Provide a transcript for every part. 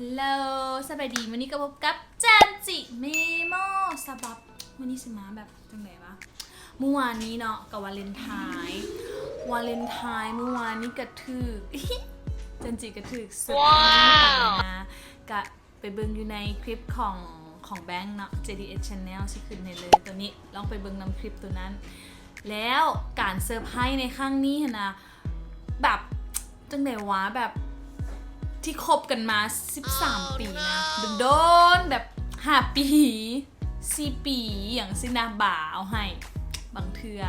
ฮัลโหลสบายดีวันนี้ก็พบกับเจนจิเมโมสบับวันนี้สิมาแบบจังไหนวะเมื่อวานนี้เนาะกับวาเลนไทน์เมื่อวานนี้กระถึก เจนจิกระถึกสุดนะกะไปเบิ่งอยู่ในคลิปของแบงค์เนาะ JDS Channel สิขึ้นในเลยตัวนี้ลองไปเบิ่งนำคลิปตัวนั้นแล้วการเซอร์ไพรส์ในครั้งนี้นะแบบจังไหนวะแบบที่คบกันมา13 ปีนะโดนแบบ5 ปี4 ปีอย่างสินะบ่าเอาให้บางเทือ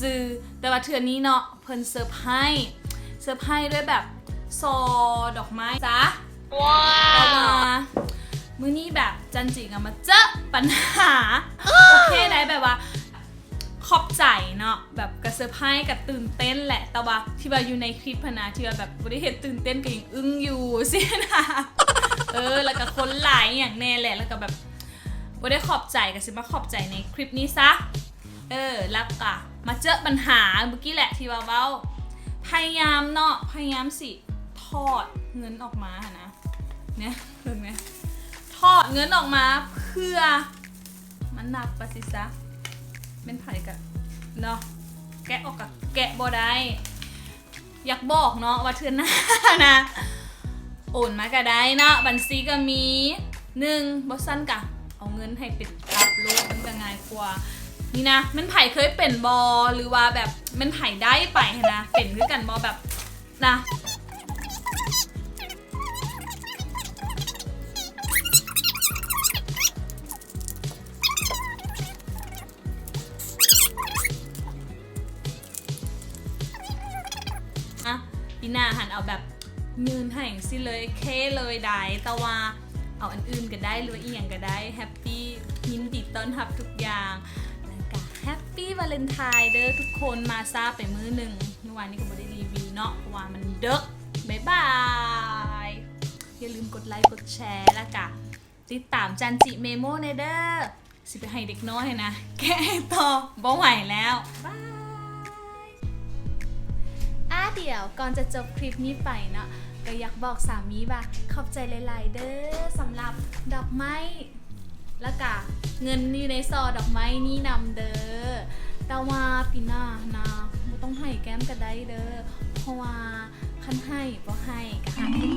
ซื่อๆแต่ว่าเทือนี้เนาะเพิ่นเซอร์ไพรส์ด้วยแบบซอดอกไม้จ้ะว้าวมื้อนี้แบบจันจิมาเจอปัญหาโอเคได้แบบว่าขอบใจเนาะแบบกระเซอร์ไพรส์กับตื่นเต้นแหละแต่ว่าที่ว่าอยู่ในคลิปนะที่ว่าแบบบ่ได้เห็นตื่นเต้นก็ยังอึ้งอยู่สินะแล้วก็คนหลายอย่างแน่แหละแล้วก็แบบบ่ได้ขอบใจก็สิมาขอบใจในคลิปนี้ซะแล้วก็มาเจอปัญหาเมื่อกี้แหละที่ว่าเว้าพยายามสิทอดเงินออกมานะเนี่ยเห็นไหมทอดเงินออกมาเพื่อมันหนักปะสิซะเป็นไผ่กับเนาะแกะออกกับแกะบ่ได้อยากบอกเนาะว่าเทือนหน้านะโอนมาก็ได้เนาะบัญชีก็มี1บ่สั้นกะเอาเงินให้เป็นรับลูกมันก็ง่ายกว่านี่นะมันไผ่เคยเป็นบอหรือว่าแบบมันไผ่ได้ไปนะเป็นคือกันบอแบบนะปีหน้าหันเอาแบบยืนให้สิเลยเคเลยได้แต่ว่าเอาอันอื่นก็ได้หรืออีหยังก็ได้แฮปปี้ยินดีต้อนรับทุกอย่างแล้วก็แฮปปี้วาเลนไทน์เด้อทุกคนมาซาไปมื้อหนึ่งเมื่อวานนี้ก็ไม่ได้รีวิวเนาะเพราะว่ามันเด้อบ๊ายบายอย่าลืมกดไลค์กดแชร์แล้วก็ติดตามจันจิเมโมในเด้อสิไปให้เด็กน้อยนะแก้ต่อบ่ไหวแล้วบายเดี๋ยวก่อนจะจบคลิปนี้ไปเนาะก็อยากบอกสามีว่าขอบใจหลายๆเด้อสำหรับดอกไม้แล้วก็เงินอยู่ในซอดอกไม้นี่นำเด้อแต่ว่าปีหน้านะไม่ต้องให้แก้มก็ได้เด้อเพราะว่าคันให้บ่ให้ก็หาที่